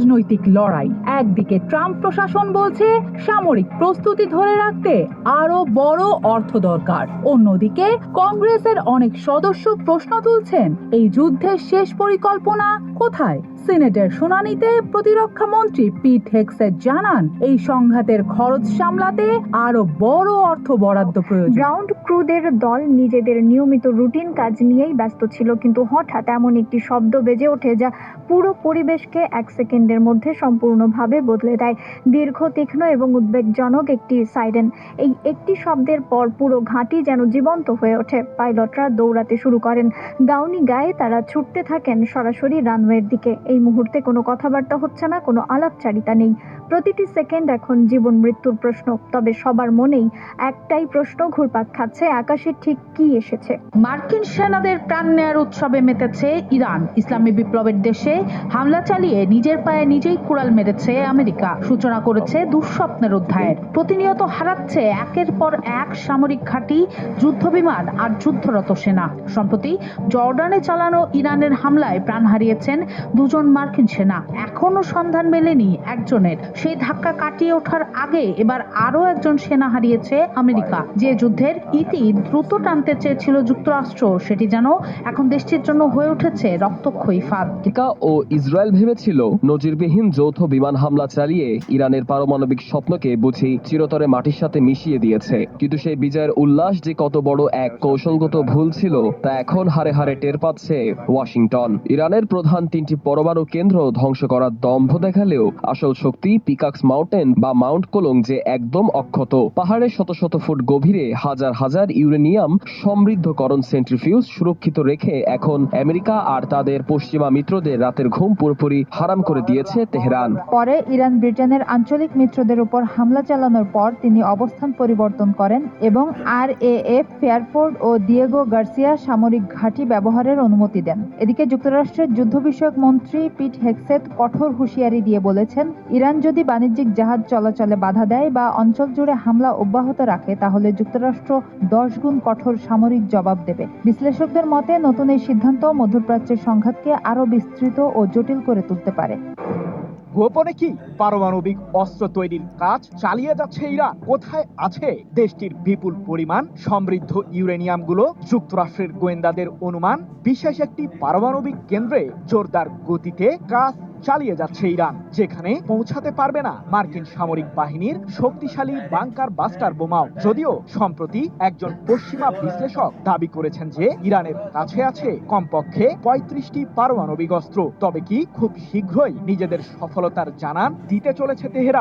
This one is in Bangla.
রাজনৈতিক লড়াই। একদিকে ট্রাম্প প্রশাসন বলছে সামরিক প্রস্তুতি ধরে রাখতে আরো বড় অর্থ দরকার, অন্যদিকে কংগ্রেসের অনেক সদস্য প্রশ্ন তুলছেন এই যুদ্ধের শেষ পরিকল্পনা কোথায়। সিনেটের শুনানিতে প্রতিরক্ষা মন্ত্রী পিট হেগসেট জানান এই সংঘাতের খরচ সামলাতে আরো বড় অর্থ বরাদ্দ প্রয়োজন। গ্রাউন্ড ক্রুদের দল নিজেদের নিয়মিত রুটিন কাজ নিয়েই ব্যস্ত ছিল, কিন্তু হঠাৎ এমন একটি শব্দ বেজে ওঠে যা পুরো পরিবেশকে এক সেকেন্ডের মধ্যে সম্পূর্ণভাবে বদলে দেয়। দীর্ঘ, তীক্ষ্ণ এবং উদ্বেগজনক একটি সাইরেন। এই একটি শব্দের পর পুরো ঘাঁটি যেন জীবন্ত হয়ে ওঠে। পাইলটরা দৌড়াতে শুরু করেন, গাউনি গায়ে তারা ছুটতে থাকেন সরাসরি রানওয়ের দিকে। এই মুহূর্তে কোনো কথাবার্তা হচ্ছে না, কোনো আলাপচারিতা নেই। প্রতিটি সেকেন্ড এখন জীবন মৃত্যুর প্রশ্ন। তবে সবার মনেই একটাই প্রশ্ন ঘুরপাক খাচ্ছে, আকাশে ঠিক কি এসেছে। মার্কিন সেনাদের প্রাণ নেয়ার উৎসবে মেতেছে ইরান। ইসলামী বিপ্লবের দেশে হামলা চালিয়ে নিজের পায়ে নিজেই কুড়াল মেরেছে আমেরিকা। সূচনা করেছে দুঃস্বপ্নের অধ্যায়ের। প্রতিনিয়ত হারাচ্ছে একের পর এক সামরিক ঘাঁটি, যুদ্ধবিমান আর যুদ্ধরত সেনা। সম্প্রতি জর্ডানে চালানো ইরানের হামলায় প্রাণ হারিয়েছেন দুজন মার্কিন সেনা। এখনো সন্ধান মেলেনি একজনের। সেই ধাক্কা কাটিয়ে ওঠার আগে এবার আরো একজন সেনা হারিয়েছে আমেরিকা। যে যুদ্ধের ইতি দ্রুত টানতে চেয়েছিল যুক্তরাষ্ট্র, সেটি যেন এখন দেশটির জন্য হয়ে উঠেছে রক্তক্ষয়ী ফাঁদ। আমেরিকা ও ইসরায়েল ভেবেছিল নজিরবিহীন যৌথ বিমান হামলা চালিয়ে ইরানের পারমাণবিক স্বপ্নকে বুঝি চিরতরে মাটির সাথে মিশিয়ে দিয়েছে। কিন্তু সেই বিজয়ের উল্লাস যে কত বড় এক কৌশলগত ভুল ছিল তা এখন হারে হারে টের পাচ্ছে ওয়াশিংটন। ইরানের প্রধান তিনটি পরমাণু কেন্দ্র ধ্বংস করার দম্ভ দেখালেও আসল শক্তি পিকাক্স মাউন্টেন বা মাউন্ট কোলং যে একদম অক্ষত। পাহাড়ের শত শত ফুট গভীরে হাজার হাজার ইউরেনিয়াম সমৃদ্ধকরণ সেন্ট্রিফিউজ সুরক্ষিত রেখে এখন আমেরিকা আর তাদের পশ্চিমা মিত্রদের রাতের ঘুম পুরোপুরি হারাম করে দিয়েছে তেহরান। পরে ইরান ব্রিটেনের আঞ্চলিক মিত্রদের উপর হামলা চালানোর পর তিনি অবস্থান পরিবর্তন করেন এবং RAF ফেয়ারফোর্ড ও দিয়েগো গার্সিয়া সামরিক ঘাঁটি ব্যবহারের অনুমতি দেন। এদিকে যুক্তরাষ্ট্রের যুদ্ধ বিষয়ক মন্ত্রী পিট হেগসেট কঠোর হুঁশিয়ারি দিয়ে বলেছেন, ইরান যদি বাণিজ্যিক জাহাজ চলাচলে বাধা দেয় বা অঞ্চল জুড়ে হামলা অব্যাহত রাখে তাহলে যুক্তরাষ্ট্র 10 গুণ কঠোর সামরিক জবাব দেবে। বিশ্লেষকদের মতে নতুন এই সিদ্ধান্ত মধ্যপ্রাচ্যের সংঘাতকে আরো বিস্তৃত ও জটিল করে তুলতে পারে। গোপনে কি পারমাণবিক অস্ত্র তৈরির কাজ চালিয়ে যাচ্ছে ইরান? কোথায় আছে দেশটির বিপুল পরিমাণ সমৃদ্ধ ইউরেনিয়ামগুলো? যুক্তরাষ্ট্রের গোয়েন্দাদের অনুমান, বিশেষ একটি পারমাণবিক কেন্দ্রে জোরদার গতিতে কাজ চালিয়ে যাচ্ছে ইরান, যেখানে পৌঁছাতে পারবে না মার্কিন সামরিক বাহিনীর শক্তিশালী বাংকার বাস্টার বোমাও। যদিও সম্প্রতি একজন পশ্চিমা বিশ্লেষক দাবি করেছেন যে ইরানের কাছে আছে কমপক্ষে 35টি পারমাণবিক অস্ত্র। তবে কি খুব শীঘ্রই নিজেদের সফলতার জানান দিতে চলেছে তেহরান?